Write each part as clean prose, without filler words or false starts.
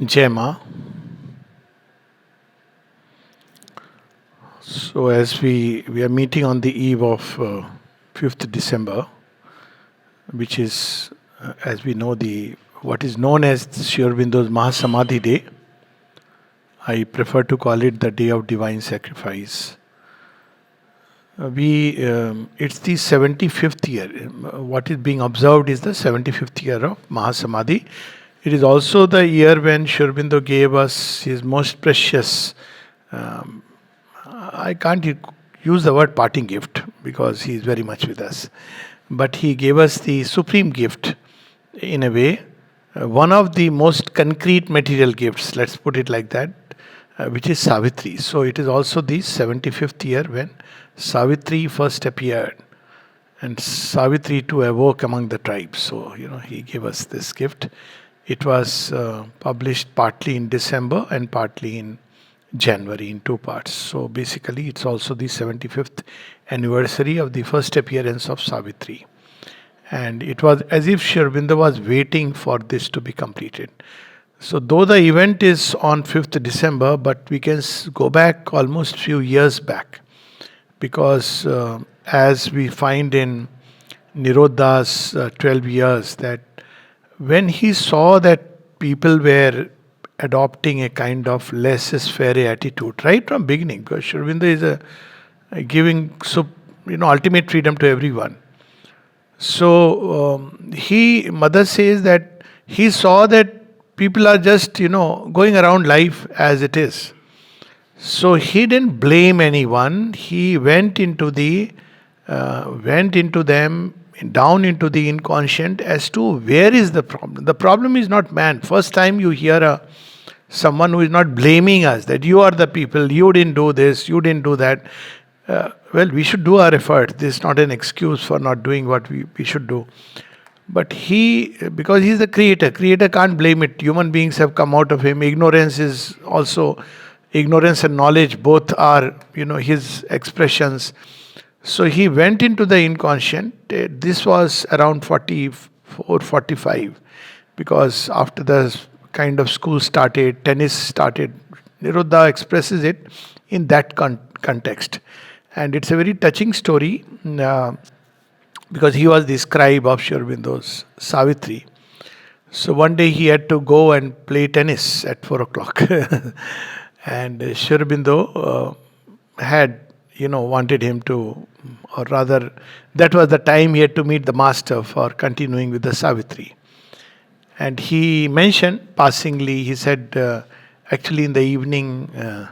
Jema. So as we are meeting on the eve of 5th December, which is, as we know, the what is known as Sri Aurobindo's Mahasamadhi day. I prefer to call it the day of divine sacrifice. It's the 75th year. What is being observed is the 75th year of Mahasamadhi. It is also the year when Sri Aurobindo gave us his most precious, um, I can't use the word parting gift because he is very much with us. But he gave us the supreme gift in a way, one of the most concrete material gifts, let's put it like that, which is Savitri. So it is also the 75th year when Savitri first appeared and Savitri too awoke among the tribes. So, he gave us this gift. It was published partly in December and partly in January in two parts. So basically, it's also the 75th anniversary of the first appearance of Savitri. And it was as if Sri Aurobindo was waiting for this to be completed. So though the event is on 5th December, but we can go back almost few years back. Because as we find in Nirodha's 12 years, that when he saw that people were adopting a kind of laissez-faire attitude right from beginning, because Sri Aurobindo is giving ultimate freedom to everyone. So mother says that he saw that people are just going around life as it is. So he didn't blame anyone. He went into them, down into the inconscient as to where is the problem. The problem is not man. First time you hear someone who is not blaming us that you are the people, you didn't do this, you didn't do that. Well, we should do our effort. This is not an excuse for not doing what we should do. But because he's the creator can't blame it. Human beings have come out of him. Ignorance and knowledge both are, his expressions. So he went into the inconscient. This was around 44, 45. Because after the kind of school started, tennis started, Nirodha expresses it in that context. And it's a very touching story because he was the scribe of Sri Aurobindo's Savitri. So one day he had to go and play tennis at 4 o'clock. And Sri Aurobindo had, wanted him to, or rather, that was the time he had to meet the master for continuing with the Savitri. And he mentioned passingly, he said, actually in the evening, I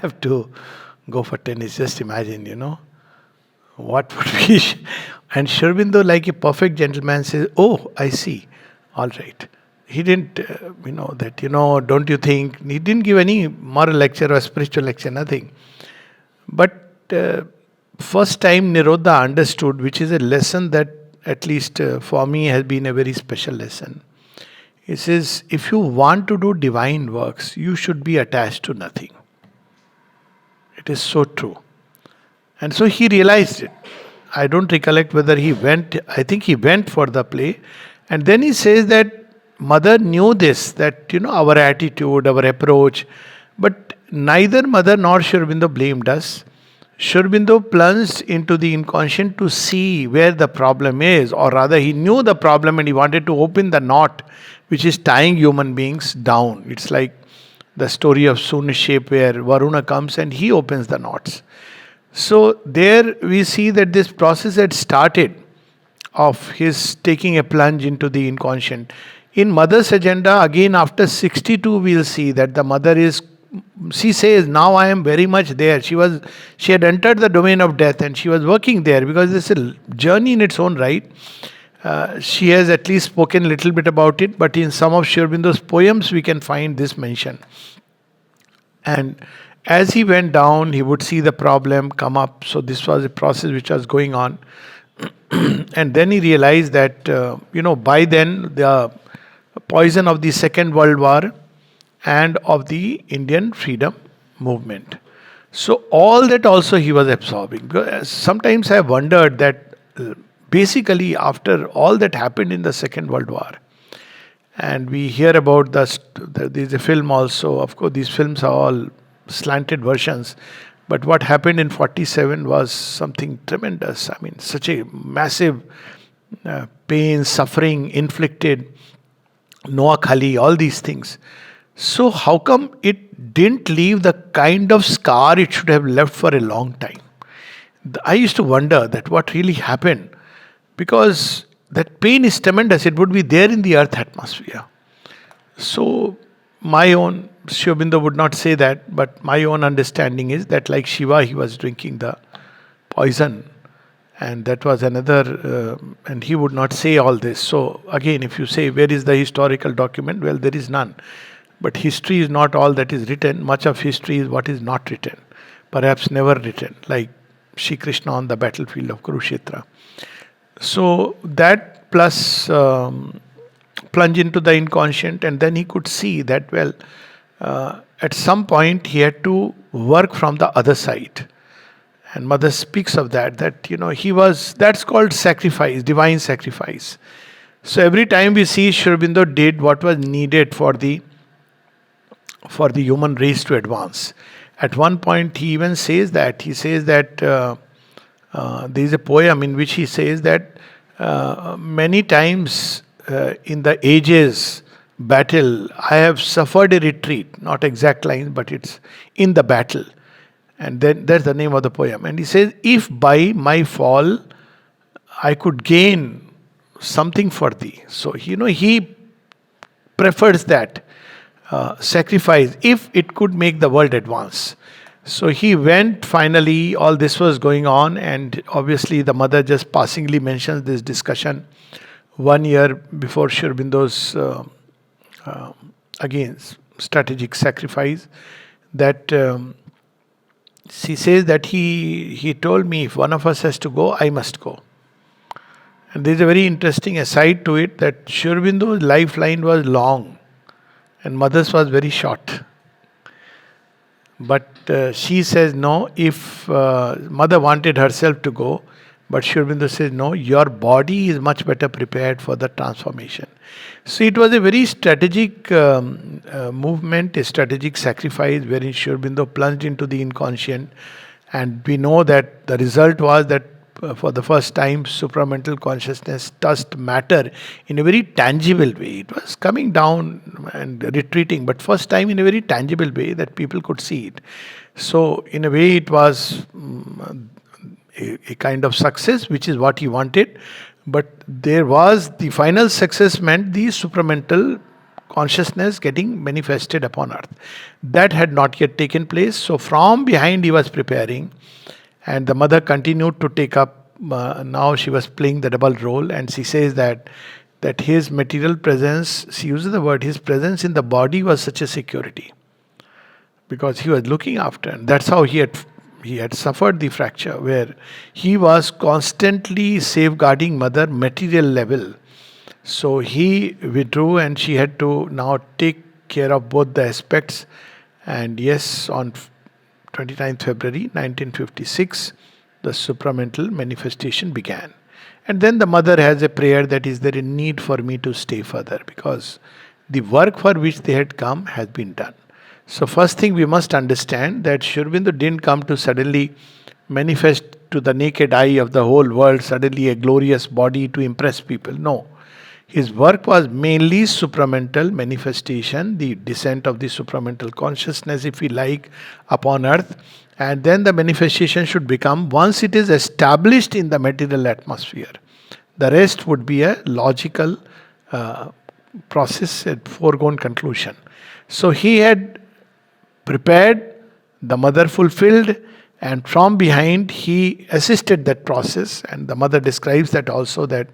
have to go for tennis. Just imagine, what would be. And Sri Aurobindo, like a perfect gentleman, says, "Oh, I see. All right." He didn't, don't you think? He didn't give any moral lecture or spiritual lecture, nothing. But first time Nirodha understood, which is a lesson that at least for me has been a very special lesson. He says, if you want to do divine works, you should be attached to nothing. It is so true. And so he realized it. I don't recollect whether he went, I think he went for the play. And then he says that mother knew this, that, our attitude, our approach. But neither mother nor Sri Aurobindo blamed us. Sri Aurobindo plunged into the inconscient to see where the problem is. Or rather, he knew the problem and he wanted to open the knot which is tying human beings down. It's like the story of Sunashep where Varuna comes and he opens the knots. So there we see that this process had started of his taking a plunge into the inconscient. In mother's agenda, again after 62, we'll see that the mother she says, now I am very much there. She had entered the domain of death and she was working there because this is a journey in its own right. She has at least spoken a little bit about it, but in some of Sri Aurobindo's poems, we can find this mention. And as he went down, he would see the problem come up. So this was a process which was going on. And then he realized that, by then, the poison of the Second World War and of the Indian freedom movement. So all that also he was absorbing. Sometimes I have wondered that basically after all that happened in the Second World War, And we hear about there's a film also. Of course, these films are all slanted versions. But what happened in 47 was something tremendous. I mean, such a massive pain, suffering inflicted, Noah Khali, all these things. So, how come it didn't leave the kind of scar it should have left for a long time? I used to wonder that what really happened, because that pain is tremendous. It would be there in the earth atmosphere. So, my own, Shobinda would not say that, but my own understanding is that, like Shiva, he was drinking the poison, and that was another, and he would not say all this. So, again, if you say, where is the historical document? Well, there is none. But history is not all that is written. Much of history is what is not written, perhaps never written, like Shri Krishna on the battlefield of Kurukshetra. So that plus plunge into the inconscient, and then he could see that, well, at some point he had to work from the other side. And Mother speaks of that that's called sacrifice, divine sacrifice. So every time we see Sri Aurobindo did what was needed for the human race to advance. At one point, he even says that there is a poem in which he says that many times in the ages battle, I have suffered a retreat. Not exact lines, but it's in the battle. And then that's the name of the poem. And he says, if by my fall I could gain something for thee. So, he prefers that sacrifice if it could make the world advance. So he went finally, all this was going on, and obviously the mother just passingly mentions this discussion 1 year before Sri Aurobindo's again strategic sacrifice, that she says that he told me, if one of us has to go, I must go. And there's a very interesting aside to it, that Sri Aurobindo's lifeline was long and mother's was very short. But she says no, if mother wanted herself to go, but Sri Aurobindo says no, your body is much better prepared for the transformation. So it was a very strategic movement, a strategic sacrifice wherein Sri Aurobindo plunged into the inconscient. And we know that the result was that for the first time, supramental consciousness touched matter in a very tangible way. It was coming down and retreating, but first time in a very tangible way that people could see it. So, in a way, it was a kind of success, which is what he wanted. But there was the final success meant the supramental consciousness getting manifested upon earth. That had not yet taken place. So, from behind, he was preparing. And the mother continued to take up, now she was playing the double role, and she says that his material presence, she uses the word, his presence in the body was such a security. Because he was looking after, and that's how he had suffered the fracture, where he was constantly safeguarding mother material level. So he withdrew and she had to now take care of both the aspects. And yes, on 29th February 1956, the supramental manifestation began. And then the mother has a prayer that, is there a need for me to stay further? Because the work for which they had come has been done. So first thing we must understand that Sri Aurobindo didn't come to suddenly manifest to the naked eye of the whole world, suddenly a glorious body to impress people. No. His work was mainly supramental manifestation, the descent of the supramental consciousness, if we like, upon earth. And then the manifestation should become, once it is established in the material atmosphere, the rest would be a logical process, a foregone conclusion. So he had prepared, the mother fulfilled, and from behind he assisted that process. And the mother describes that also, that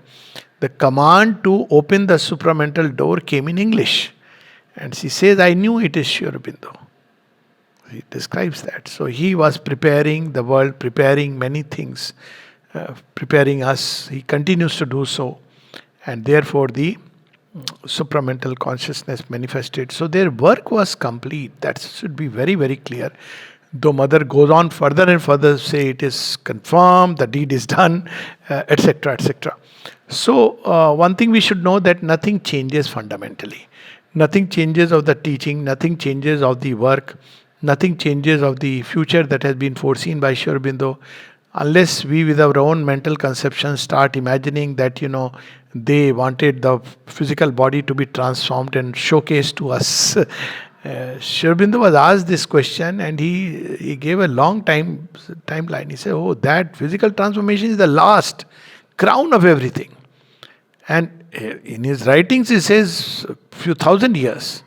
the command to open the supramental door came in English. And she says, I knew it is Sri Aurobindo. He describes that. So he was preparing the world, preparing many things, preparing us. He continues to do so. And therefore the supramental consciousness manifested. So their work was complete. That should be very, very clear. Though mother goes on further and further, say it is confirmed, the deed is done, etc., etc. So, one thing we should know, that nothing changes fundamentally. Nothing changes of the teaching, nothing changes of the work, nothing changes of the future that has been foreseen by Sri Aurobindo, unless we, with our own mental conceptions, start imagining that, they wanted the physical body to be transformed and showcased to us. Sri Aurobindo was asked this question, and he gave a long timeline. He said, "Oh, that physical transformation is the last crown of everything." And in his writings, he says few thousand years.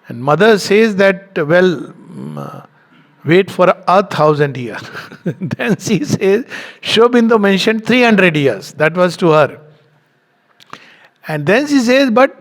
And mother says that, well, wait for 1,000 years. Then she says, Sri Aurobindo mentioned 300 years. That was to her. And then she says, but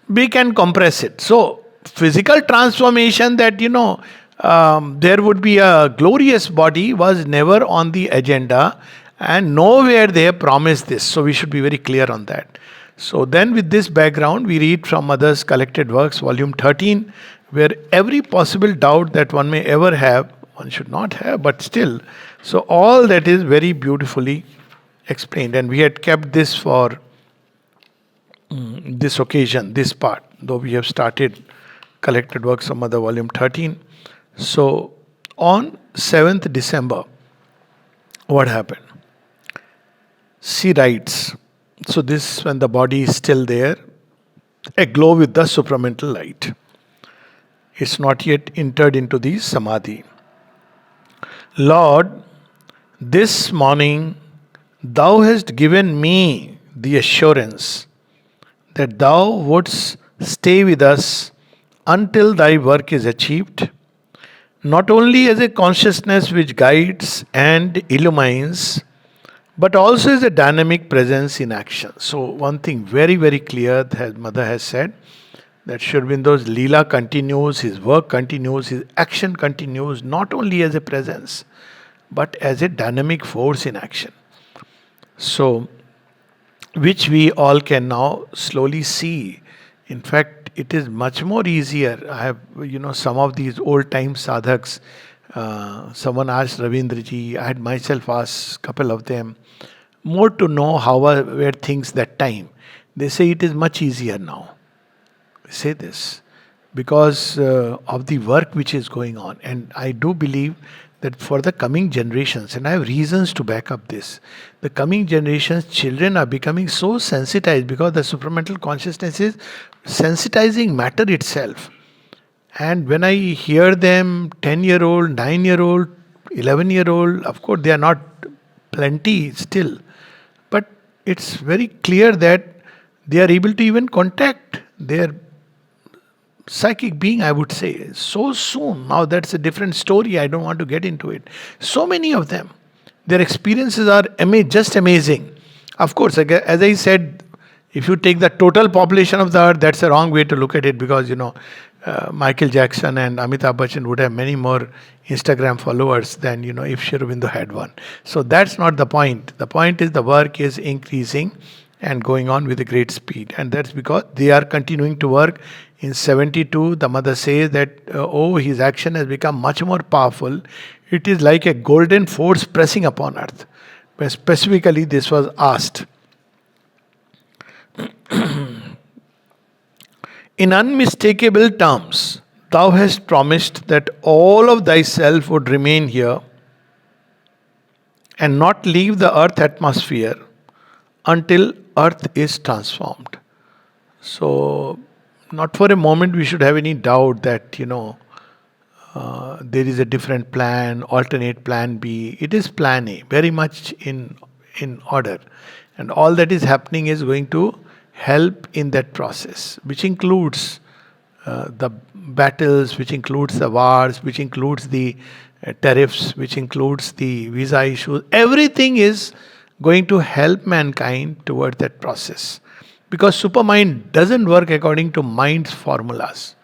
we can compress it. So, physical transformation, that, there would be a glorious body, was never on the agenda, and nowhere they have promised this. So, we should be very clear on that. So, then with this background, we read from Mother's Collected Works, volume 13, where every possible doubt that one may ever have, one should not have, but still. So, all that is very beautifully explained. And we had kept this for this occasion, this part, though we have started Collected Works of Mother, volume 13. So, on 7th December, what happened? She writes, so this, when the body is still there, aglow with the supramental light. It's not yet entered into the Samadhi. Lord, this morning thou hast given me the assurance that thou wouldst stay with us until thy work is achieved, not only as a consciousness which guides and illumines, but also as a dynamic presence in action. So, one thing very, very clear that Mother has said, that Sri Aurobindo's Leela continues, his work continues, his action continues, not only as a presence, but as a dynamic force in action. So, which we all can now slowly see. In fact, it is much more easier. I have, some of these old time sadhaks, someone asked Ravindraji, I had myself asked a couple of them, more to know how were things that time. They say it is much easier now. They say this because of the work which is going on. And I do believe that for the coming generations, and I have reasons to back up this, the coming generations, children are becoming so sensitized because the supramental consciousness is sensitizing matter itself. And when I hear them, 10-year-old, 9-year-old, 11-year-old, of course they are not plenty still, but it's very clear that they are able to even contact their psychic being, I would say, so soon. Now that's a different story, I don't want to get into it. So many of them, their experiences are just amazing. Of course, as I said, if you take the total population of the earth, that's a wrong way to look at it, because Michael Jackson and Amitabh Bachchan would have many more Instagram followers than if Sri Aurobindo had one. So that's not the point. The point is the work is increasing and going on with a great speed, and that's because they are continuing to work. In 72, the mother says that his action has become much more powerful. It is like a golden force pressing upon earth. But specifically, this was asked. In unmistakable terms, thou hast promised that all of thyself would remain here and not leave the earth atmosphere until earth is transformed. So, not for a moment we should have any doubt that, there is a different plan, alternate plan B. It is plan A, very much in order. And all that is happening is going to help in that process, which includes the battles, which includes the wars, which includes the tariffs, which includes the visa issues. Everything is going to help mankind toward that process. Because supermind doesn't work according to mind's formulas.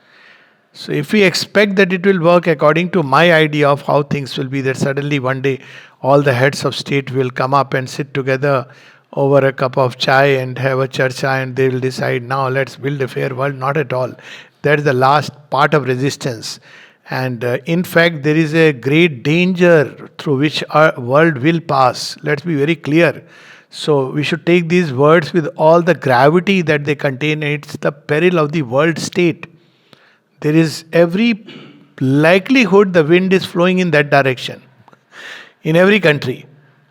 So if we expect that it will work according to my idea of how things will be, that suddenly one day all the heads of state will come up and sit together over a cup of chai and have a charcha, and they will decide, now let's build a fair world. Not at all. That is the last part of resistance. And in fact, there is a great danger through which our world will pass. Let's be very clear. So we should take these words with all the gravity that they contain. It's the peril of the world state. There is every likelihood the wind is flowing in that direction in every country,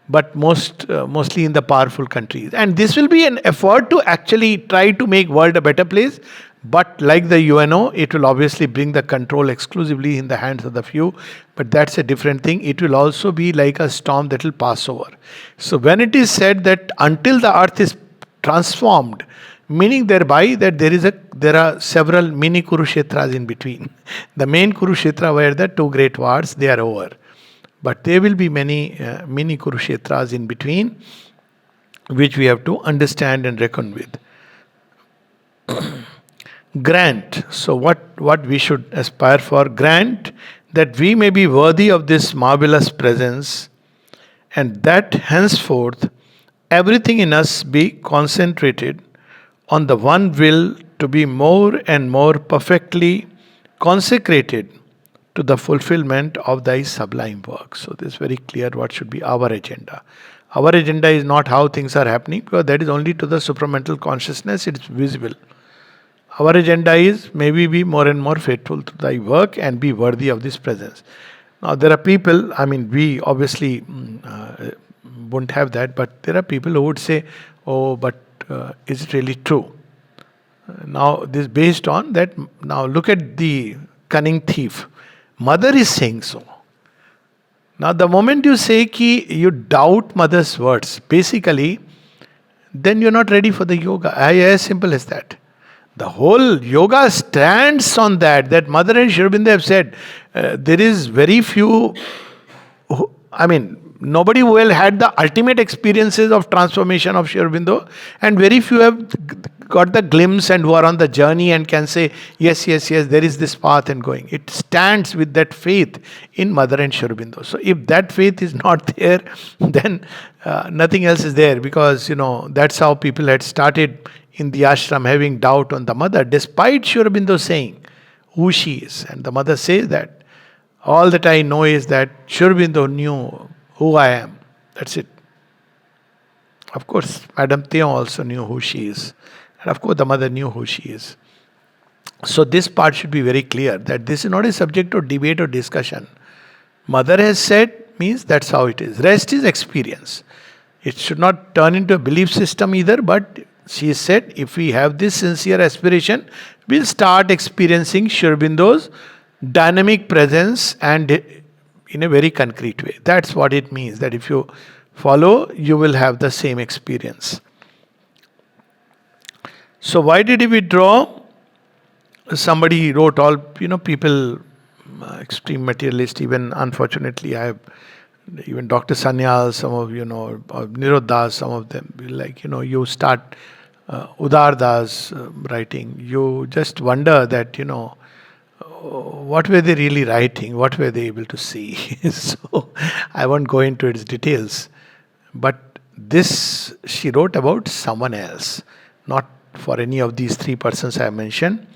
but mostly in the powerful countries. And this will be an effort to actually try to make world a better place. But like the UNO, it will obviously bring the control exclusively in the hands of the few. But that's a different thing. It will also be like a storm that will pass over. So when it is said that until the earth is transformed, meaning thereby that there are several mini Kurushetras in between. The main Kurukshetra were the two great wars, they are over. But there will be many mini Kurushetras in between, which we have to understand and reckon with. Grant. So what we should aspire for? Grant that we may be worthy of this marvelous presence, and that henceforth everything in us be concentrated on the one will to be more and more perfectly consecrated to the fulfillment of thy sublime work. So this is very clear what should be our agenda. Our agenda is not how things are happening, because that is only to the supramental consciousness, it is visible. Our agenda is, may we be more and more faithful to thy work and be worthy of this presence. Now there are people, we obviously won't have that, but there are people who would say, oh, but is it really true? Now this is based on that. Now look at the cunning thief. Mother is saying so. Now the moment you say ki you doubt mother's words, basically, then you're not ready for the yoga. As simple as that. The whole yoga stands on that Mother and Sri Aurobindo have said, there is very few, nobody who will had the ultimate experiences of transformation of Sri Aurobindo, and very few have got the glimpse and who are on the journey and can say, yes, there is this path and going. It stands with that faith in Mother and Sri Aurobindo. So if that faith is not there, then nothing else is there, because, that's how people had started in the ashram, having doubt on the mother, despite Sri Aurobindo saying who she is. And the mother says that, all that I know is that Sri Aurobindo knew who I am. That's it. Of course, Madame Theon also knew who she is. And of course, the mother knew who she is. So this part should be very clear, that this is not a subject of debate or discussion. Mother has said, means that's how it is. Rest is experience. It should not turn into a belief system either, but she said, if we have this sincere aspiration, we'll start experiencing Sri Aurobindo's dynamic presence, and in a very concrete way. That's what it means, that if you follow, you will have the same experience. So why did he withdraw? Somebody wrote all, people, extreme materialist, even unfortunately, I have even Dr. Sanyal, some of, or Niroddas, some of them, you start Udardas writing, you just wonder that, what were they really writing? What were they able to see? So I won't go into its details. But this she wrote about someone else, not for any of these three persons I have mentioned.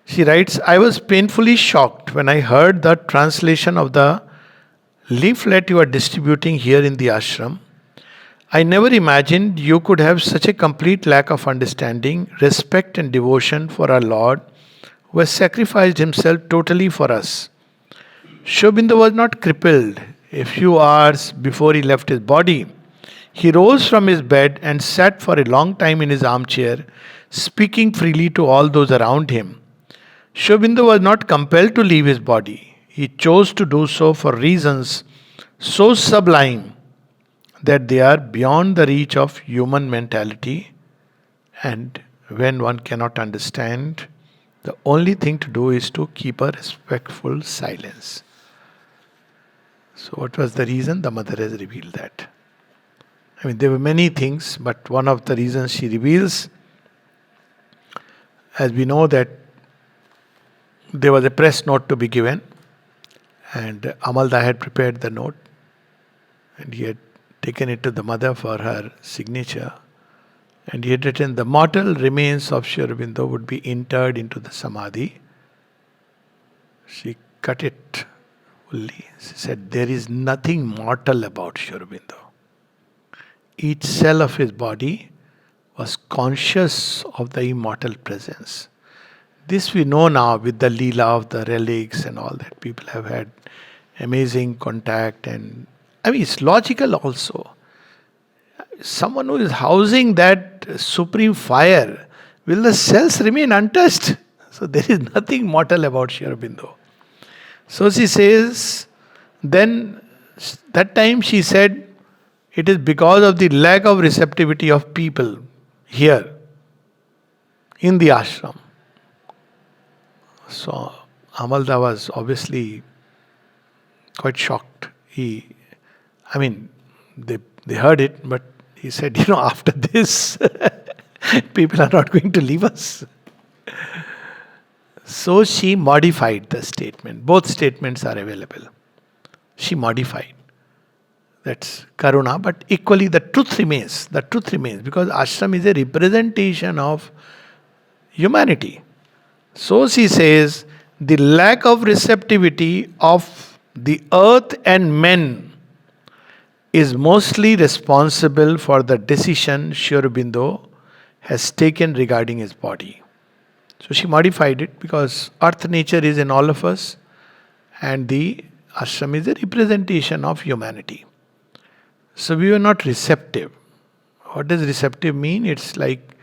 She writes, I was painfully shocked when I heard the translation of the leaflet you are distributing here in the ashram. I never imagined you could have such a complete lack of understanding, respect and devotion for our Lord, who has sacrificed himself totally for us. Sri Aurobindo was not crippled. A few hours before he left his body, he rose from his bed and sat for a long time in his armchair, speaking freely to all those around him. Sri Aurobindo was not compelled to leave his body. He chose to do so for reasons so sublime that they are beyond the reach of human mentality, and when one cannot understand, the only thing to do is to keep a respectful silence. So what was the reason? The mother has revealed that. There were many things, but one of the reasons she reveals, as we know, that there was a press note to be given, and Amalda had prepared the note, and he had taken it to the mother for her signature, and he had written, the mortal remains of Sri Aurobindo would be interred into the Samadhi. She cut it fully. She said, there is nothing mortal about Sri Aurobindo. Each cell of his body was conscious of the immortal presence. This we know now with the Leela of the relics and all that. People have had amazing contact, and I mean, it's logical also. Someone who is housing that supreme fire, will the cells remain untouched? So there is nothing mortal about Sri Aurobindo. So she says, then that time she said, it is because of the lack of receptivity of people here in the ashram. So Amalda was obviously quite shocked. They heard it, but he said, after this, people are not going to leave us. So she modified the statement. Both statements are available. She modified. That's Karuna, but equally the truth remains. The truth remains because ashram is a representation of humanity. So she says, the lack of receptivity of the earth and men is mostly responsible for the decision Sri Aurobindo has taken regarding his body. So she modified it because earth nature is in all of us and the ashram is a representation of humanity. So we were not receptive. What does receptive mean? It's like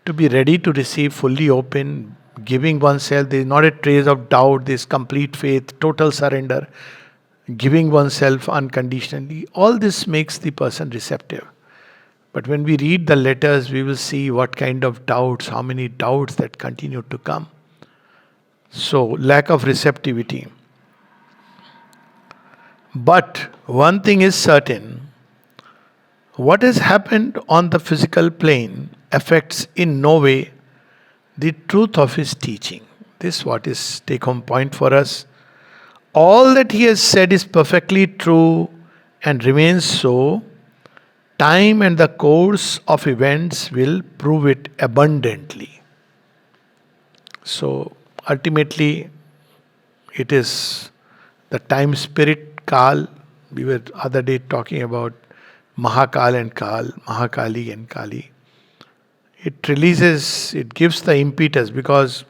to be ready to receive, fully open, giving oneself. There is not a trace of doubt. There is complete faith, total surrender, giving oneself unconditionally. All this makes the person receptive. But when we read the letters, we will see what kind of doubts, how many doubts that continue to come. So, lack of receptivity. But one thing is certain. What has happened on the physical plane affects in no way the truth of his teaching. This is what is take-home point for us. All that he has said is perfectly true and remains so. Time and the course of events will prove it abundantly. So ultimately, it is the time spirit Kal. We were other day talking about Mahakal and Kal, Mahakali and Kali. It releases, it gives the impetus because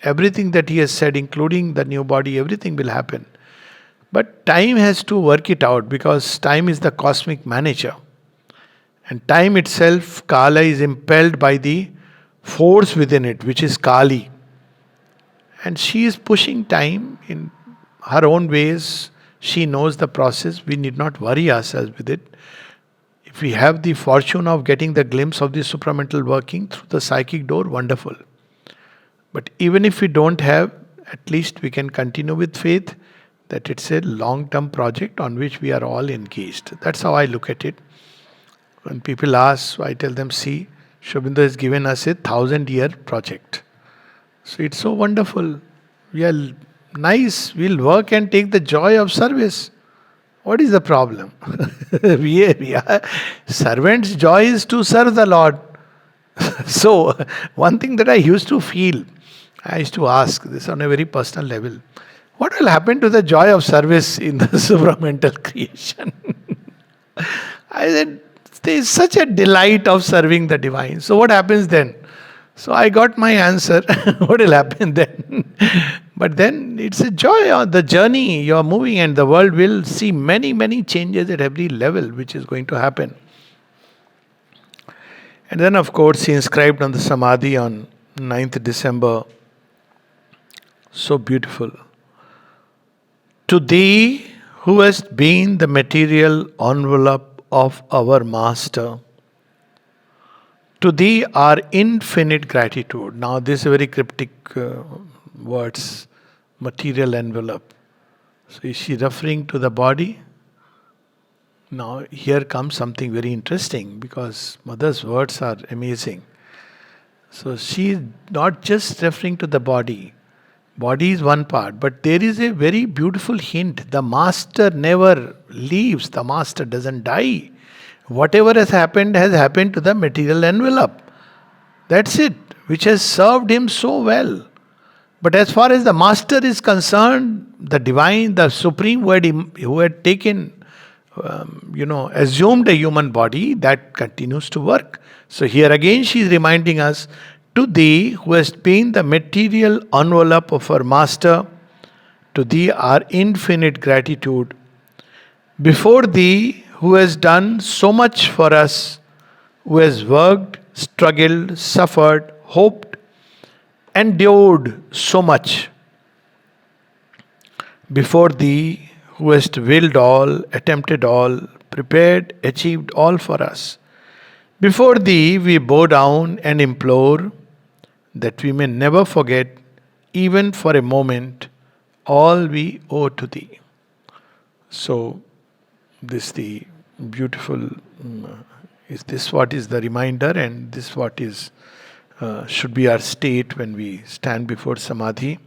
everything that he has said, including the new body, everything will happen. But time has to work it out because time is the cosmic manager. And time itself, Kala, is impelled by the force within it, which is Kali. And she is pushing time in her own ways. She knows the process. We need not worry ourselves with it. If we have the fortune of getting the glimpse of the supramental working through the psychic door, wonderful. But even if we don't have, at least we can continue with faith that it's a long-term project on which we are all engaged. That's how I look at it. When people ask, I tell them, see, Sri Aurobindo has given us a 1,000-year project. So it's so wonderful. We are nice. We'll work and take the joy of service. What is the problem? we are servants' joy is to serve the Lord. So, one thing that I used to feel, I used to ask this on a very personal level. What will happen to the joy of service in the supramental creation? I said, there is such a delight of serving the divine. So what happens then? So I got my answer. What will happen then? But then it's a joy on the journey. You are moving and the world will see many, many changes at every level which is going to happen. And then of course he inscribed on the Samadhi on 9th December. So beautiful. To thee who hast been the material envelope of our Master, to thee our infinite gratitude. Now this is a very cryptic words, material envelope. So is she referring to the body? Now here comes something very interesting because Mother's words are amazing. So she is not just referring to the body. Body is one part, but there is a very beautiful hint. The Master never leaves. The Master doesn't die. Whatever has happened to the material envelope. That's it, which has served him so well. But as far as the master is concerned, the divine, the supreme who had taken, assumed a human body, that continues to work. So here again she is reminding us, to thee who has been the material envelope of our master, to thee our infinite gratitude. Before thee who has done so much for us, who has worked, struggled, suffered, hoped, endured so much. Before thee, who hast willed all, attempted all, prepared, achieved all for us. Before thee, we bow down and implore that we may never forget, even for a moment, all we owe to thee. So, this the beautiful. Is this what is the reminder, and this what is should be our state when we stand before Samadhi?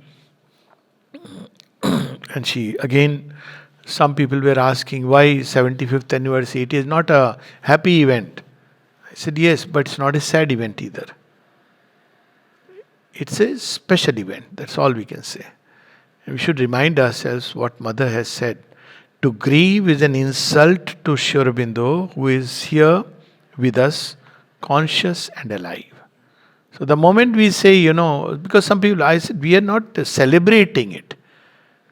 And she again, some people were asking why 75th anniversary. It is not a happy event. I said yes, but it's not a sad event either. It's a special event. That's all we can say. And we should remind ourselves what Mother has said. To grieve is an insult to Sri Aurobindo, who is here with us, conscious and alive. So the moment we say, because some people, I said, we are not celebrating it.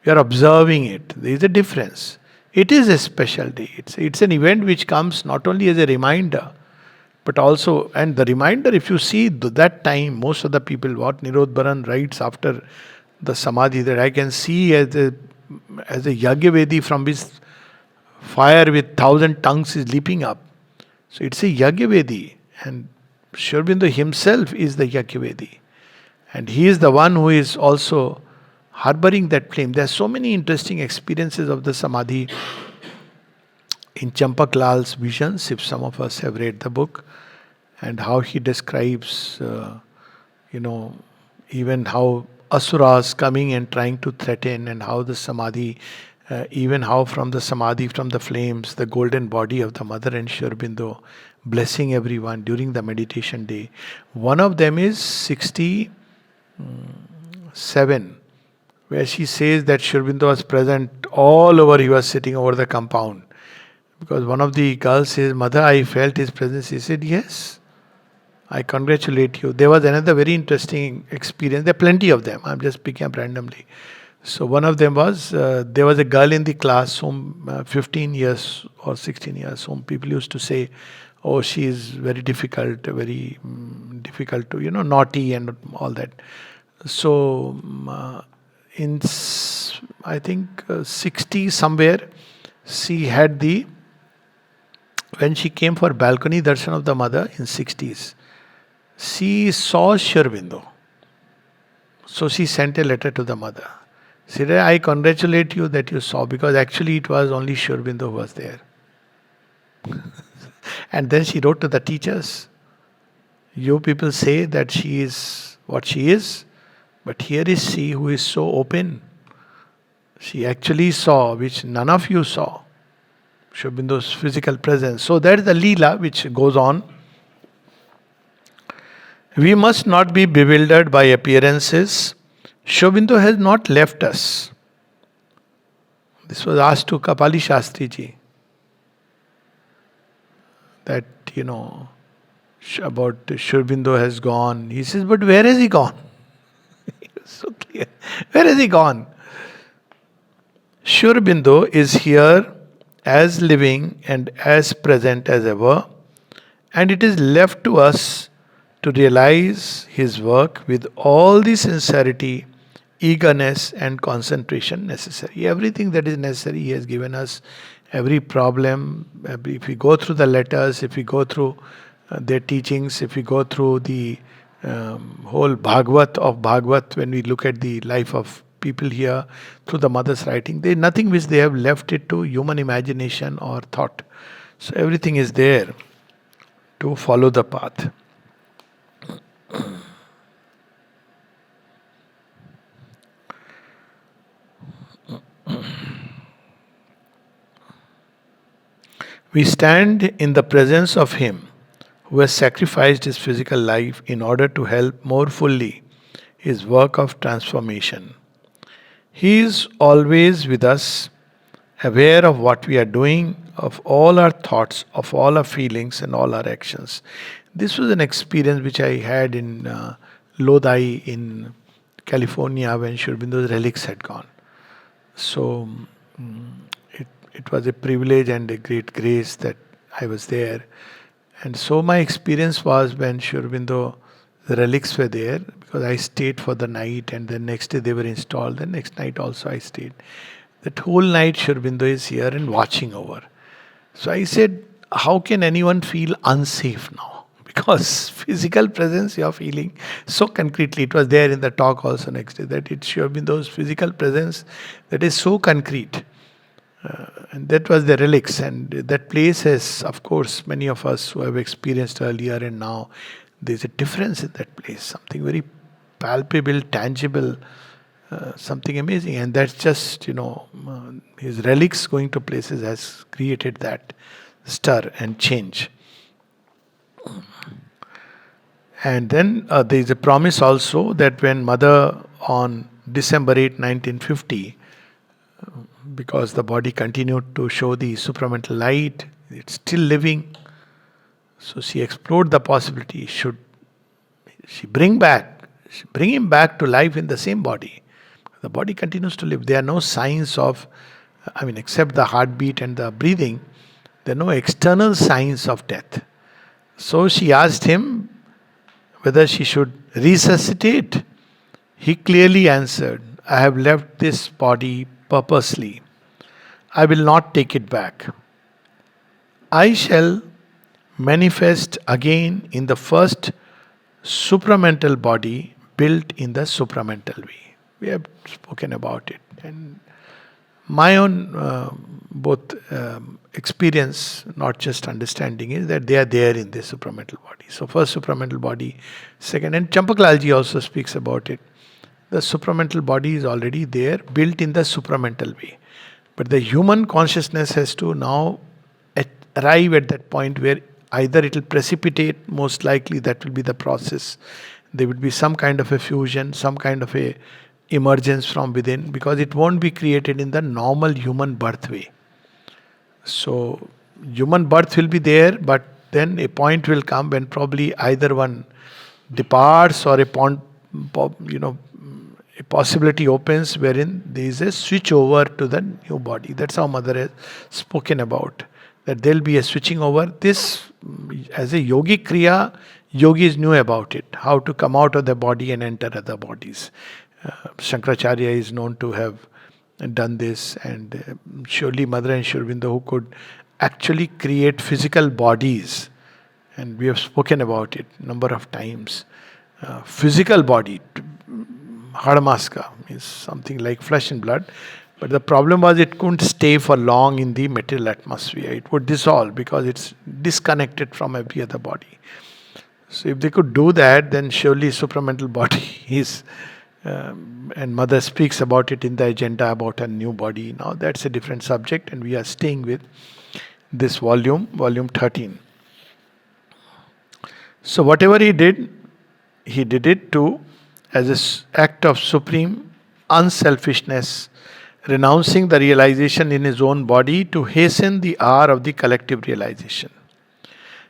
We are observing it. There is a difference. It is a special day. It's an event which comes not only as a reminder, but also, and the reminder, if you see that time, most of the people, what Nirod Baran writes after the Samadhi, that I can see as a Yagyavedi from his fire with 1,000 tongues is leaping up. So it's a Yagyavedi, and Sri Aurobindo himself is the Yagyavedi. And he is the one who is also harboring that flame. There are so many interesting experiences of the Samadhi in Champak Lal's Visions, if some of us have read the book, and how he describes, even how Asuras coming and trying to threaten, and how the Samadhi, even how from the Samadhi, from the flames, the golden body of the Mother and Sri Aurobindo blessing everyone during the meditation day. One of them is 67, where she says that Sri Aurobindo was present all over, he was sitting over the compound. Because one of the girls says, Mother, I felt his presence. He said, yes, I congratulate you. There was another very interesting experience. There are plenty of them. I'm just picking up randomly. So one of them was, there was a girl in the class whom 15 years or 16 years, whom people used to say, oh, she is very difficult, very difficult to, naughty and all that. So in, I think, 60 somewhere, she had when she came for balcony darshan of the Mother in 60s, she saw Sri Aurobindo. So she sent a letter to the Mother. She said, I congratulate you that you saw, because actually it was only Sri Aurobindo who was there. And then she wrote to the teachers, you people say that she is what she is, but here is she who is so open. She actually saw, which none of you saw, Sri Aurobindo's physical presence. So that is the Leela which goes on. We must not be bewildered by appearances. Sri Aurobindo has not left us. This was asked to Kapali Shastri ji. That, about Sri Aurobindo has gone. He says, but where has he gone? It's so clear. Where has he gone? Sri Aurobindo is here as living and as present as ever, and it is left to us to realize his work with all the sincerity, eagerness and concentration necessary. Everything that is necessary he has given us. Every problem, if we go through the letters, if we go through their teachings, if we go through the whole Bhagavad of Bhagavad, when we look at the life of people here through the Mother's writing, there is nothing which they have left it to human imagination or thought. So everything is there to follow the path. We stand in the presence of Him who has sacrificed His physical life in order to help more fully his work of transformation. He is always with us, aware of what we are doing, of all our thoughts, of all our feelings, and all our actions. This was an experience which I had in Lodi in California when Sri Aurobindo's relics had gone. So it was a privilege and a great grace that I was there. And so my experience was when Sri Aurobindo, the relics were there, because I stayed for the night and the next day they were installed. The next night also I stayed. That whole night Sri Aurobindo is here and watching over. So I said, how can anyone feel unsafe now? Because physical presence you are feeling so concretely. It was there in the talk also next day that it should have been those physical presence that is so concrete. And that was the relics. And that place has, of course, many of us who have experienced earlier and now, there's a difference in that place. Something very palpable, tangible, something amazing. And that's just, his relics going to places has created that stir and change. And then there is a promise also that when Mother on December 8, 1950, because the body continued to show the supramental light, it's still living. So she explored the possibility, should she bring him back to life in the same body? The body continues to live. There are no signs of, except the heartbeat and the breathing, there are no external signs of death. So she asked him whether she should resuscitate. He clearly answered, I have left this body purposely. I will not take it back. I shall manifest again in the first supramental body built in the supramental way. We have spoken about it. And my own both experience, not just understanding, is that they are there in the supramental body. So first supramental body, second, and Champaklalji also speaks about it. The supramental body is already there, built in the supramental way. But the human consciousness has to now arrive at that point where either it will precipitate, most likely that will be the process. There would be some kind of a fusion, some kind of a emergence from within, because it won't be created in the normal human birth way. So human birth will be there, but then a point will come when probably either one departs or a possibility opens wherein there is a switch over to the new body. That's how Mother has spoken about. That there will be a switching over. This, as a yogic kriya, yogis knew about it. How to come out of the body and enter other bodies. Shankaracharya is known to have done this, and surely Mother and Sri Aurobindo, who could actually create physical bodies, and we have spoken about it number of times. Physical body, Hadamaska, means something like flesh and blood. But the problem was it couldn't stay for long in the material atmosphere. It would dissolve because it's disconnected from every other body. So if they could do that, then surely supramental body is, and Mother speaks about it in the agenda about a new body. Now that's a different subject, and we are staying with this volume 13. So whatever he did it too as an act of supreme unselfishness, renouncing the realization in his own body to hasten the hour of the collective realization.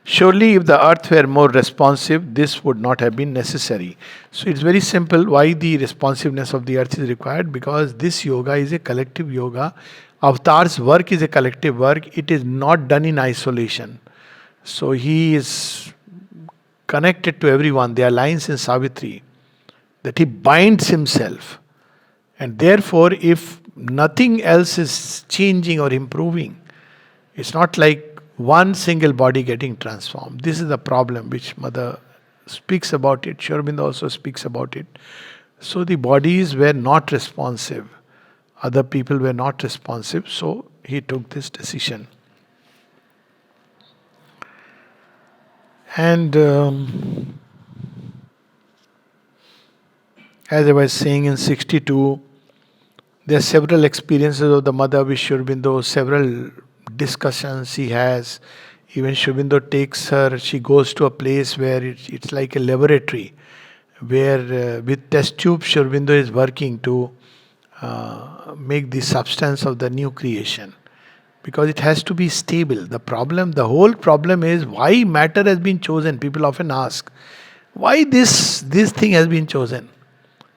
Surely if the earth were more responsive, this would not have been necessary. So it's very simple why the responsiveness of the earth is required, because this yoga is a collective yoga. Avatar's work is a collective work. It is not done in isolation. So he is connected to everyone. There are lines in Savitri that he binds himself. And therefore, if nothing else is changing or improving, it's not like one single body getting transformed. This is the problem which Mother speaks about it. Sri Aurobindo also speaks about it. So the bodies were not responsive. Other people were not responsive. So he took this decision. And as I was saying, in 62, there are several experiences of the Mother with Sri Aurobindo, several discussions he has. Even Sri Aurobindo takes her, she goes to a place where it's like a laboratory. where with test tube Sri Aurobindo is working to make the substance of the new creation. Because it has to be stable. The whole problem is why matter has been chosen. People often ask, why this thing has been chosen?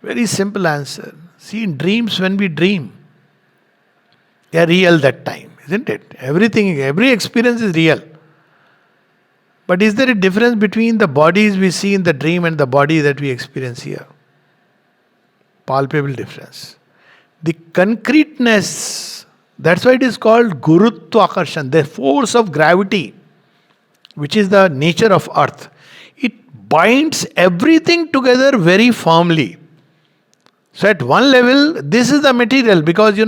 Very simple answer. See, in dreams, when we dream, they are real that time, isn't it? Everything, every experience is real. But is there a difference between the bodies we see in the dream and the body that we experience here? Palpable difference. The concreteness, that's why it is called Gurutva Akarshan, the force of gravity, which is the nature of earth. It binds everything together very firmly. So at one level, this is the material, because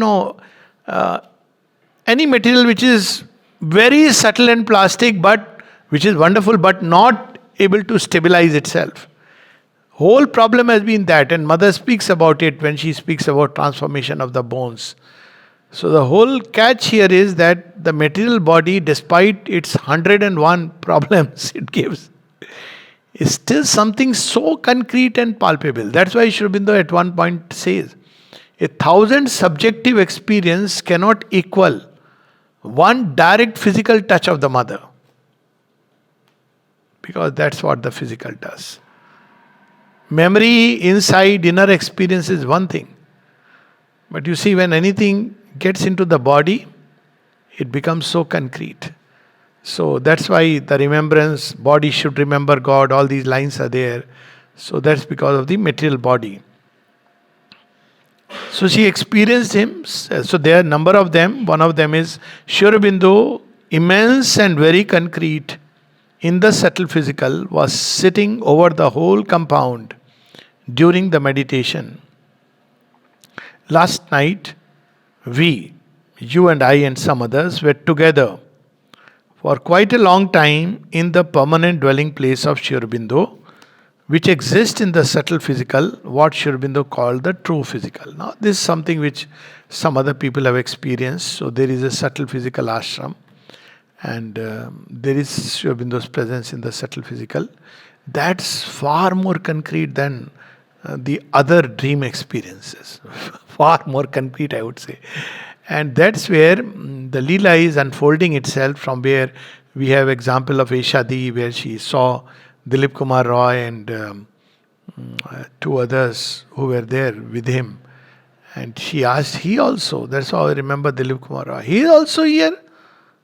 any material which is very subtle and plastic, but which is wonderful, but not able to stabilize itself. Whole problem has been that, and Mother speaks about it when she speaks about transformation of the bones. So the whole catch here is that the material body, despite its 101 problems it gives, is still something so concrete and palpable. That's why Sri Aurobindo at one point says, 1,000 subjective experience cannot equal one direct physical touch of the mother. Because that's what the physical does. Memory, inside, inner experience is one thing. But you see, when anything gets into the body, it becomes so concrete. So that's why the remembrance, body should remember God, all these lines are there. So that's because of the material body. So she experienced him. So there are a number of them. One of them is Sri Aurobindo, immense and very concrete, in the subtle physical, was sitting over the whole compound during the meditation. Last night, we, you and I and some others, were together for quite a long time in the permanent dwelling place of Sri Aurobindo, which exists in the subtle physical, what Sri Aurobindo called the true physical. Now, this is something which some other people have experienced. So, there is a subtle physical ashram, and there is Sri Aurobindo's presence in the subtle physical. That's far more concrete than the other dream experiences. Far more concrete, I would say. And that's where the Leela is unfolding itself, from where we have example of Eshadi, where she saw Dilip Kumar Roy and two others who were there with him. And she asked, he also, that's how I remember Dilip Kumar Roy, he is also here?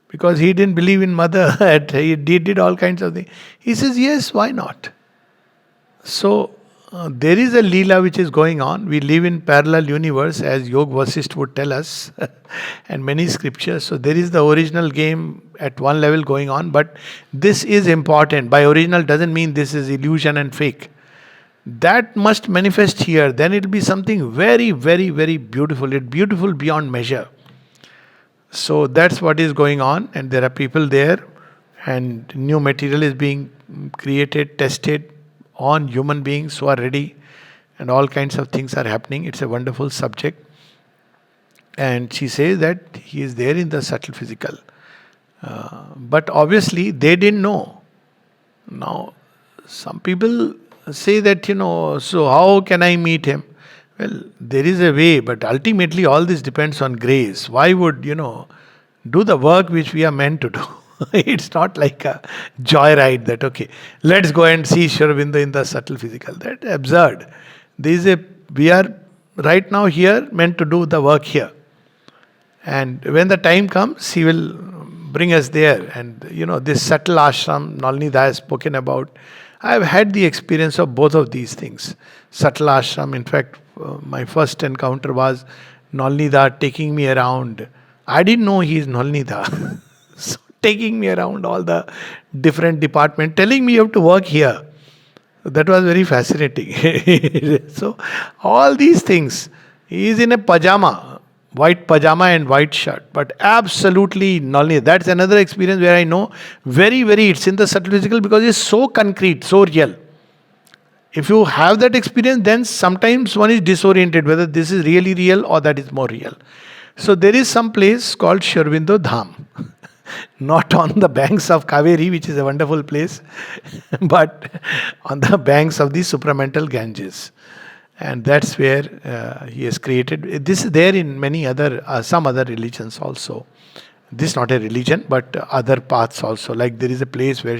Because he didn't believe in mother, he did all kinds of things. He says, yes, why not? So, there is a Leela which is going on. We live in parallel universe, as Yog Vasisht would tell us, and many scriptures. So there is the original game at one level going on, but this is important. By original doesn't mean this is illusion and fake. That must manifest here. Then it will be something very, very, very beautiful. It's beautiful beyond measure. So that's what is going on, and there are people there, and new material is being created, tested on human beings who are ready, and all kinds of things are happening. It's a wonderful subject. And she says that he is there in the subtle physical. But obviously they didn't know. Now, some people say that, so how can I meet him? Well, there is a way, but ultimately all this depends on grace. Why would, do the work which we are meant to do? It's not like a joyride that, okay, let's go and see Sri Aurobindo in the subtle physical. That's absurd. We are right now here meant to do the work here. And when the time comes, he will bring us there. And, this subtle ashram, Nalnida has spoken about. I have had the experience of both of these things. Subtle ashram, in fact, my first encounter was Nalnida taking me around. I didn't know he is Nalnida. So, taking me around all the different departments, telling me you have to work here. That was very fascinating. So, all these things. He is in a pajama, white pajama and white shirt, but absolutely nolly. That's another experience where I know very, very, it's in the subtle physical because it's so concrete, so real. If you have that experience, then sometimes one is disoriented whether this is really real or that is more real. So, there is some place called Sri Aurobindo Dham. Not on the banks of Kaveri, which is a wonderful place, but on the banks of the supramental Ganges. And that's where he has created. This is there in many other, some other religions also. This is not a religion, but other paths also. Like there is a place where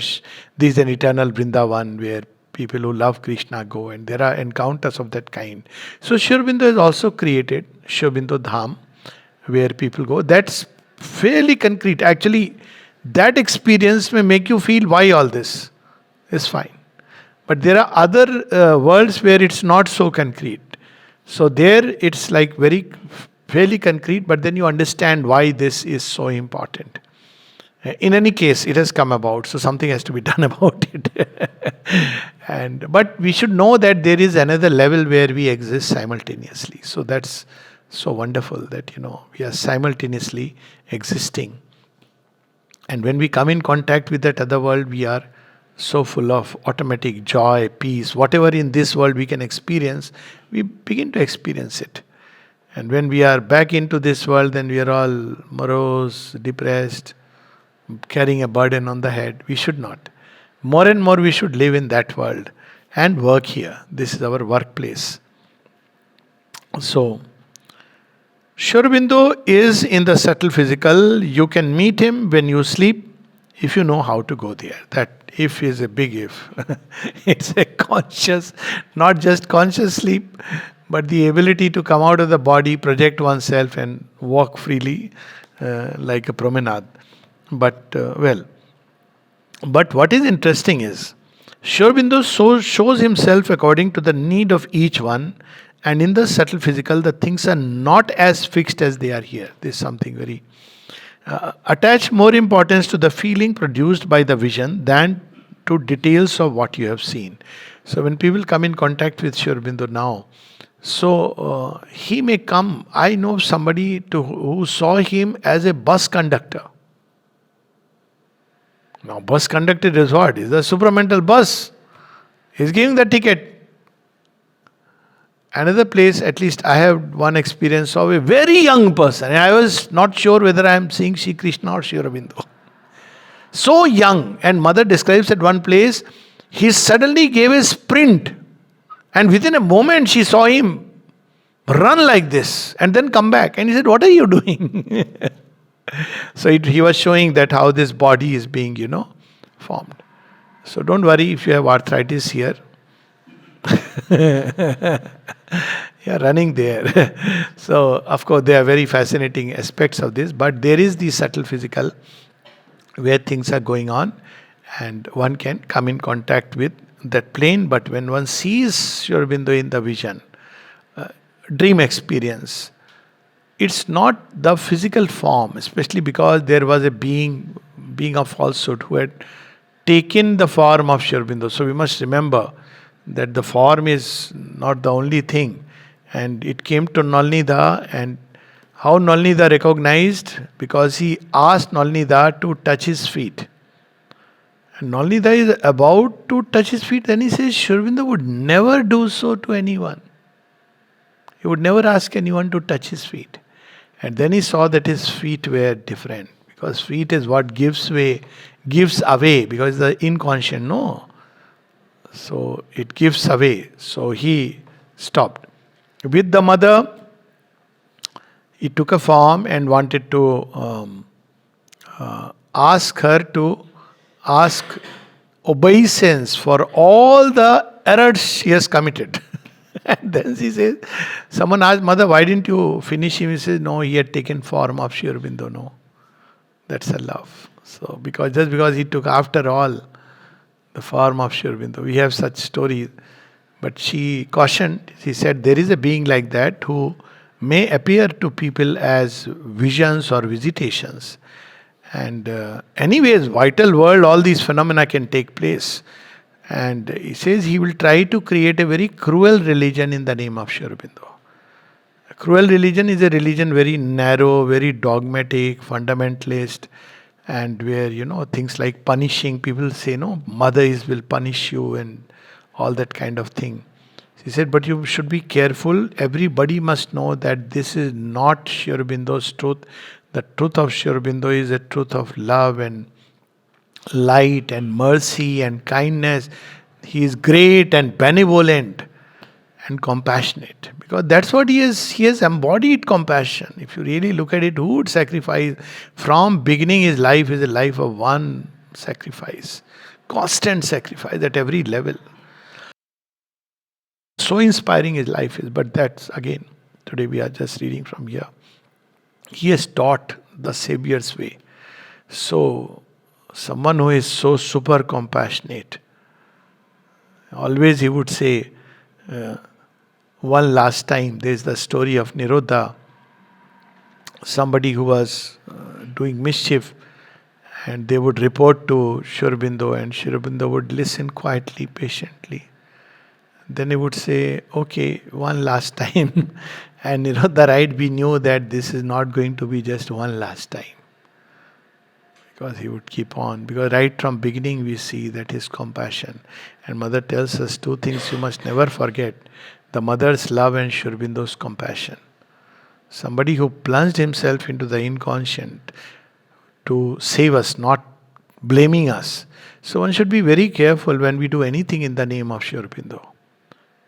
there is an eternal Vrindavan where people who love Krishna go, and there are encounters of that kind. So Sri Aurobindo has also created Sri Aurobindo Dham, where people go. That's fairly concrete. Actually, that experience may make you feel why all this is fine. But there are other worlds where it's not so concrete. So there it's like very fairly concrete, but then you understand why this is so important. In any case, it has come about, so something has to be done about it. But we should know that there is another level where we exist simultaneously. So that's so wonderful that we are simultaneously existing. And when we come in contact with that other world, we are so full of automatic joy, peace, whatever in this world we can experience, we begin to experience it. And when we are back into this world, then we are all morose, depressed, carrying a burden on the head. We should not. More and more we should live in that world and work here. This is our workplace. So, Sri Aurobindo is in the subtle physical. You can meet him when you sleep if you know how to go there. That if is a big if. It's a conscious, not just conscious sleep, but the ability to come out of the body, project oneself and walk freely like a promenade. But what is interesting is, Sri Aurobindo shows himself according to the need of each one, and in the subtle physical, the things are not as fixed as they are here. This is something very attach more importance to the feeling produced by the vision than to details of what you have seen. So when people come in contact with Sri Aurobindo now, so he may come. I know somebody who saw him as a bus conductor. Now, bus conductor is what? Is a supramental bus. He's giving the ticket. Another place, at least I have one experience of a very young person. And I was not sure whether I am seeing Sri Krishna or Sri Aurobindo. So young. And mother describes at one place, he suddenly gave a sprint. And within a moment she saw him run like this and then come back. And he said, what are you doing? So he was showing that how this body is being, formed. So don't worry if you have arthritis here. Yeah, running there. So, of course, there are very fascinating aspects of this, but there is the subtle physical where things are going on and one can come in contact with that plane. But when one sees Sri Aurobindo in the vision, dream experience, it's not the physical form, especially because there was a being of falsehood who had taken the form of Sri Aurobindo. So we must remember that the form is not the only thing. And it came to Nalnida, and how Nalnida recognized? Because he asked Nalnida to touch his feet. And Nalnida is about to touch his feet, then he says, Sri Aurobindo would never do so to anyone. He would never ask anyone to touch his feet. And then he saw that his feet were different. Because feet is what gives away, because the inconscient, no. So it gives away. So he stopped. With the mother, he took a form and wanted to ask her to ask obeisance for all the errors she has committed. And then she says, someone asked, Mother, why didn't you finish him? He says, no, he had taken form of Sri Aurobindo. No, that's a love. So just because he took after all the form of Sri Aurobindo, we have such stories. But she cautioned, she said, there is a being like that who may appear to people as visions or visitations. And anyways, vital world, all these phenomena can take place. And he says he will try to create a very cruel religion in the name of Sri Aurobindo. A cruel religion is a religion very narrow, very dogmatic, fundamentalist, and where, things like punishing, people say, no, mothers will punish you and all that kind of thing. He said, but you should be careful. Everybody must know that this is not Sri Aurobindo's truth. The truth of Sri Aurobindo is a truth of love and light and mercy and kindness. He is great and benevolent and compassionate, because that's what he is. He has embodied compassion. If you really look at it, who would sacrifice? From beginning, his life is a life of one sacrifice, constant sacrifice at every level. So inspiring his life is. But that's again, today we are just reading from here. He has taught the Savior's way. So someone who is so super compassionate, always he would say, one last time. There is the story of Nirodha, somebody who was doing mischief, and they would report to Sri Aurobindo, and Sri Aurobindo would listen quietly, patiently. Then he would say, okay, one last time. And Nirodha, right, we knew that this is not going to be just one last time. Because he would keep on. Because right from beginning we see that his compassion. And Mother tells us two things you must never forget: the mother's love and Sri Aurobindo's compassion. Somebody who plunged himself into the inconscient to save us, not blaming us. So one should be very careful when we do anything in the name of Sri Aurobindo.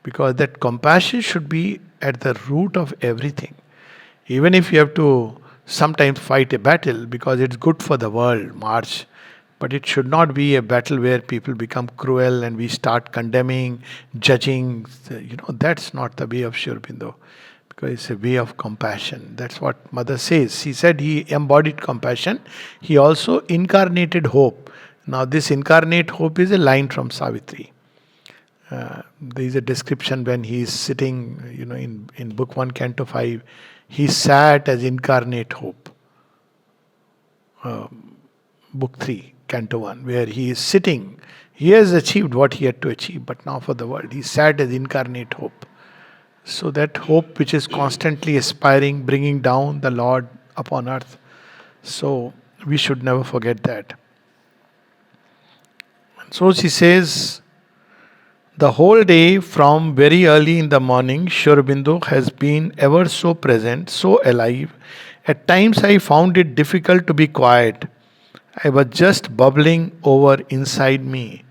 Because that compassion should be at the root of everything. Even if you have to sometimes fight a battle because it's good for the world, march. But it should not be a battle where people become cruel and we start condemning, judging. That's not the way of Sri Aurobindo. Because it's a way of compassion. That's what Mother says. She said he embodied compassion. He also incarnated hope. Now this incarnate hope is a line from Savitri. There is a description when he is sitting, in Book 1, Canto 5, he sat as incarnate hope. Book 3, Canto 1, where he is sitting. He has achieved what he had to achieve, but now for the world. He sat as incarnate hope. So that hope which is constantly aspiring, bringing down the Lord upon earth. So we should never forget that. So she says, the whole day from very early in the morning, Sri Aurobindo has been ever so present, so alive. At times I found it difficult to be quiet. I was just bubbling over inside me.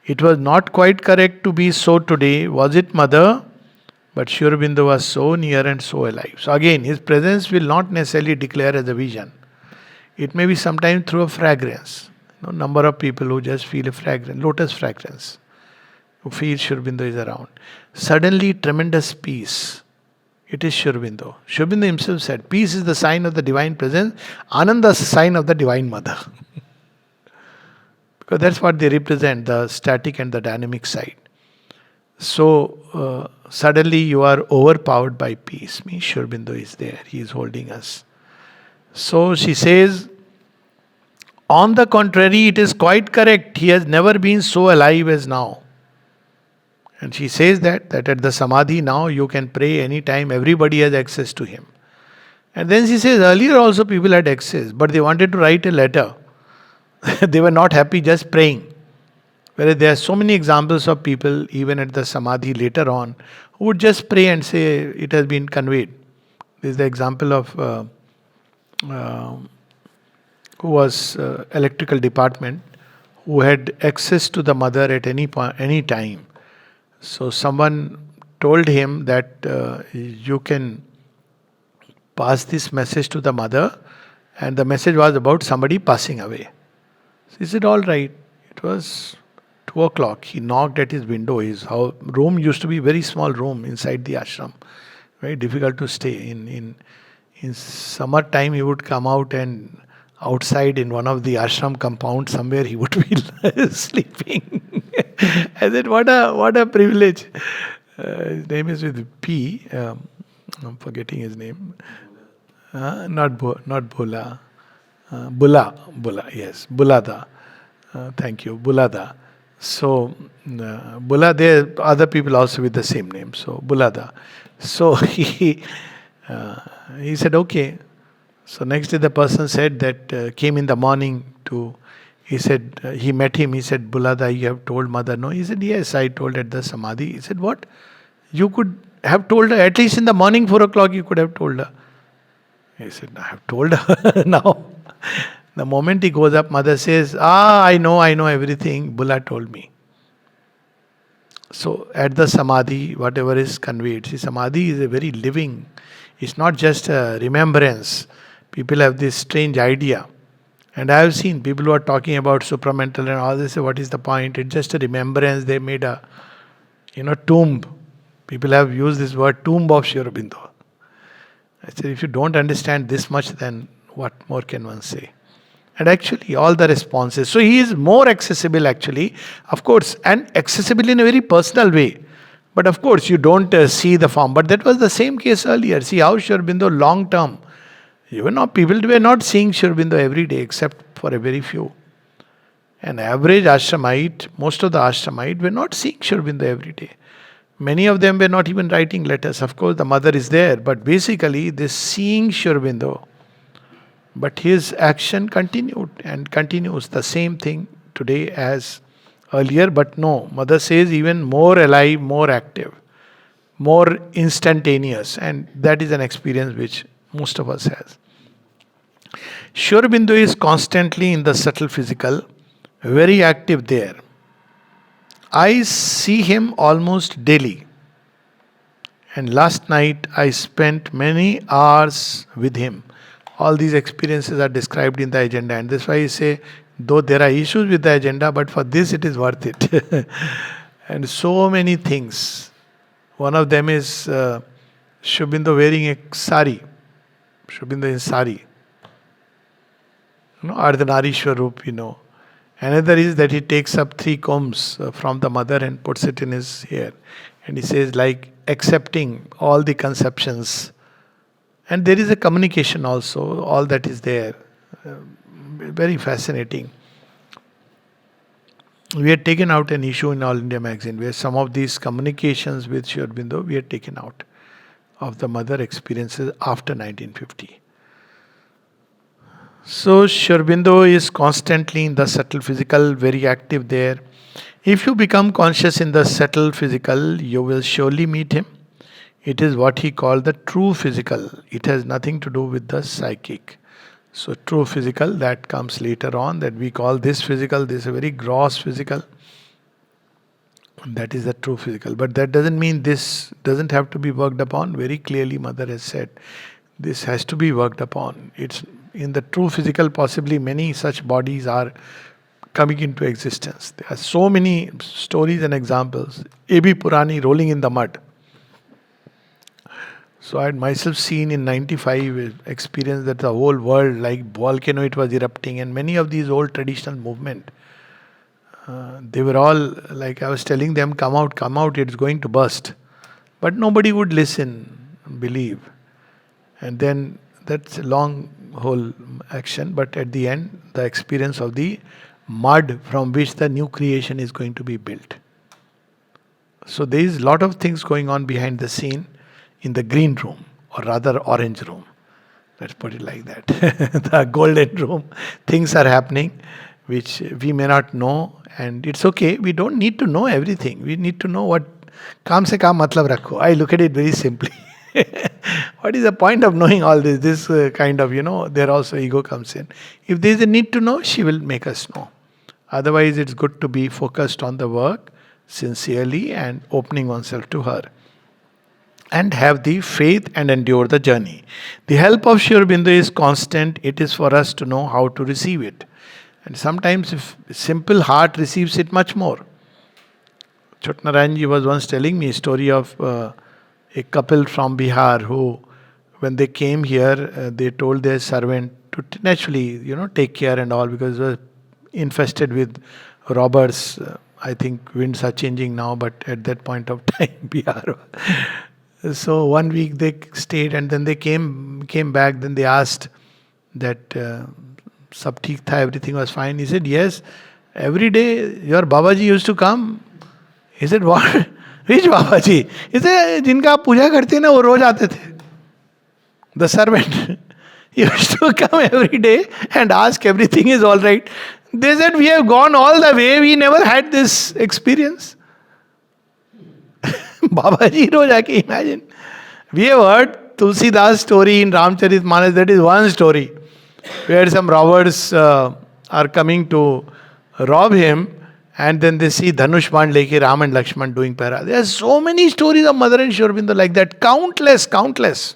It was not quite correct to be so today, was it, Mother? But Sri Aurobindo was so near and so alive. So again, his presence will not necessarily declare as a vision. It may be sometimes through a fragrance. Number of people who just feel a fragrance, lotus fragrance, who feel Sri Aurobindo is around. Suddenly, tremendous peace. It is Sri Aurobindo. Sri Aurobindo himself said, peace is the sign of the divine presence, Ananda is the sign of the divine mother. Because that's what they represent, the static and the dynamic side. So, suddenly you are overpowered by peace. Means Sri Aurobindo is there, he is holding us. So she says, on the contrary, it is quite correct. He has never been so alive as now. And she says that at the Samadhi now you can pray anytime, everybody has access to him. And then she says earlier also people had access, but they wanted to write a letter. They were not happy just praying. Whereas there are so many examples of people, even at the Samadhi later on, who would just pray and say it has been conveyed. This is the example of who was electrical department, who had access to the mother at any point, any time. So someone told him that you can pass this message to the mother, and the message was about somebody passing away. So he said, all right. It was 2 o'clock. He knocked at his window. His room used to be a very small room inside the ashram. Very difficult to stay. In summertime, he would come out, and outside in one of the ashram compounds somewhere he would be sleeping. I said, what a privilege. His name is with P. I'm forgetting his name. Not Bhola. Bula, yes. Bulada. Thank you. Bulada. So, Bula, there are other people also with the same name. So, Bulada. So, he said, okay. So, next day the person said that came in the morning to, he said, he met him. He said, Bulada, you have told mother? No. He said, yes, I told at the Samadhi. He said, what? You could have told her, at least in the morning, 4 o'clock, you could have told her. He said, I have told her now. The moment he goes up, mother says, I know everything. Bulla told me. So at the Samadhi, whatever is conveyed, see, Samadhi is a very living, it's not just a remembrance. People have this strange idea. And I have seen people who are talking about supramental and all this, say, what is the point? It's just a remembrance. They made a, tomb. People have used this word, tomb of Sri Aurobindo. I said, if you don't understand this much, then what more can one say? And actually, all the responses. So he is more accessible, actually, of course, and accessible in a very personal way. But of course, you don't see the form. But that was the same case earlier. See how Sri Aurobindo, long term, people were not seeing Sri Aurobindo every day, except for a very few. An average ashramite, most of the ashramite, were not seeing Sri Aurobindo every day. Many of them were not even writing letters. Of course, the mother is there, but basically, this seeing Sri Aurobindo. But his action continued and continues the same thing today as earlier. But no, mother says even more alive, more active, more instantaneous, and that is an experience which most of us has. Sri Aurobindo is constantly in the subtle physical, very active there. I see him almost daily. And last night I spent many hours with him. All these experiences are described in the agenda, and that's why I say, though there are issues with the agenda, but for this it is worth it. And so many things. One of them is Sri Aurobindo wearing a sari. Sri Aurobindo in sari. Ardhanarishwar Roop, Another is that he takes up 3 combs from the mother and puts it in his hair. And he says, like accepting all the conceptions. And there is a communication also, all that is there. Very fascinating. We had taken out an issue in All India Magazine where some of these communications with Sri Aurobindo we had taken out of the mother experiences after 1950. So Sri Aurobindo is constantly in the subtle physical, very active there. If you become conscious in the subtle physical, you will surely meet him. It is what he called the true physical. It has nothing to do with the psychic. So true physical, that comes later on, that we call this physical, this is a very gross physical. That is the true physical. But that doesn't mean this doesn't have to be worked upon. Very clearly Mother has said, this has to be worked upon. It's in the true physical, possibly many such bodies are coming into existence. There are so many stories and examples. A.B. Purani rolling in the mud. So I had myself seen in 95 experience that the whole world, like volcano, it was erupting, and many of these old traditional movement, they were all, like I was telling them, come out, it's going to burst. But nobody would listen, believe. And then that's a long whole action, but at the end, the experience of the mud from which the new creation is going to be built. So there is a lot of things going on behind the scene in the green room, or rather orange room. Let's put it like that. The golden room. Things are happening which we may not know, and it's okay. We don't need to know everything. We need to know what काम से काम मतलब रखो. I look at it very simply. What is the point of knowing all this? This kind of, there also ego comes in. If there is a need to know, she will make us know. Otherwise, it's good to be focused on the work sincerely and opening oneself to her. And have the faith and endure the journey. The help of Sri Aurobindo is constant. It is for us to know how to receive it. And sometimes if simple heart receives it much more. Chotnarayanji was once telling me a story of a couple from Bihar who, when they came here, they told their servant to naturally, take care and all, because it was infested with robbers. I think winds are changing now, but at that point of time, Bihar. So 1 week they stayed, and then they came back. Then they asked that sab theek tha, everything was fine. He said, yes, every day your Babaji used to come. He said, what? Which Babaji? He said, जिनका आप पूजा करते हैं ना, वो रोज आते थे. The servant used to come every day and ask everything is all right. They said, we have gone all the way, we never had this experience. Babaji रोज आके, imagine. We have heard Tulsidas story in Ramcharitmanas, that is one story where some robbers are coming to rob him, and then they see Dhanush Band leke Ram and Lakshman doing para. There are so many stories of Mother and Sri Aurobindo like that. Countless, countless.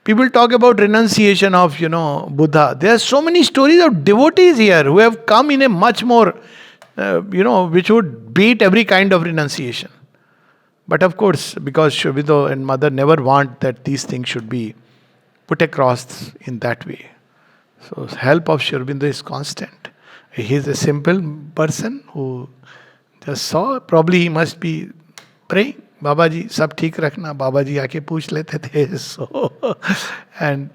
People talk about renunciation of, Buddha. There are so many stories of devotees here who have come in a much more, which would beat every kind of renunciation. But of course, because Sri Aurobindo and Mother never want that these things should be put across in that way. So help of Sri Aurobindo is constant. He is a simple person who just saw, probably he must be praying. बाबा जी सब ठीक रखना, बाबा जी आके पूछ लेते थे. So and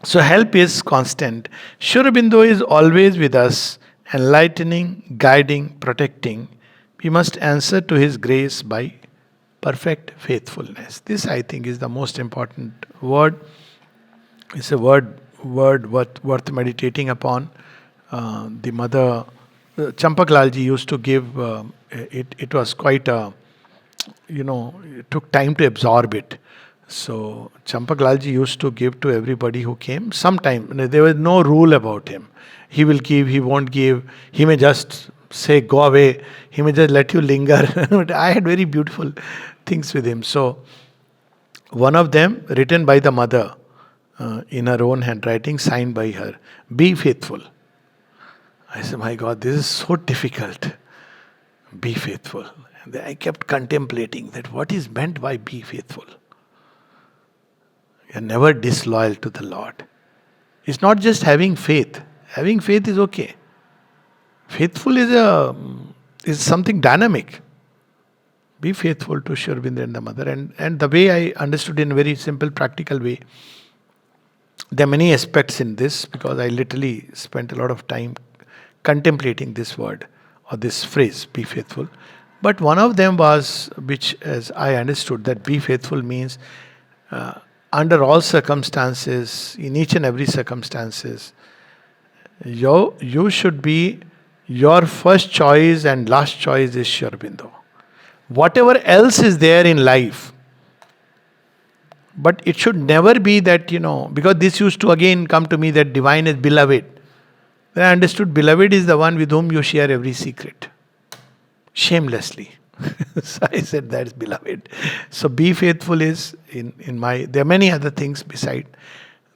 so help is constant. Sri Aurobindo is always with us, enlightening, guiding, protecting. We must answer to his grace by perfect faithfulness. This, I think, is the most important word. It's a word worth meditating upon. The mother, Champaklalji used to give, it was quite a, it took time to absorb it. So Champaklalji used to give to everybody who came. Sometime, there was no rule about him. He will give, he won't give. He may just say, go away. He may just let you linger. I had very beautiful things with him. So one of them, written by the mother, in her own handwriting, signed by her, be faithful. I said, my God, this is so difficult. Be faithful. And I kept contemplating that what is meant by be faithful. You are never disloyal to the Lord. It's not just having faith. Having faith is okay. Faithful is something dynamic. Be faithful to Sri Aurobindo and the mother. And the way I understood in a very simple, practical way, there are many aspects in this, because I literally spent a lot of time contemplating this word or this phrase, be faithful. But one of them was, which as I understood, that be faithful means under all circumstances, in each and every circumstances, you should be, your first choice and last choice is Sri Aurobindo. Whatever else is there in life, but it should never be that, because this used to again come to me that divine is beloved. Then I understood beloved is the one with whom you share every secret. Shamelessly. So I said that is beloved. So be faithful is in my, there are many other things beside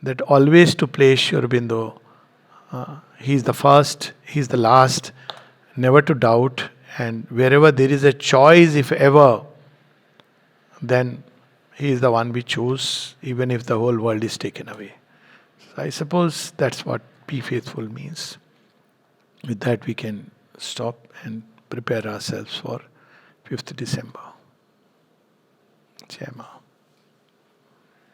that, always to place Sri Aurobindo. He is the first, he is the last, never to doubt. And wherever there is a choice, if ever, then he is the one we choose, even if the whole world is taken away. So I suppose that's what be faithful means. With that we can stop and prepare ourselves for 5th December. Jai Ma.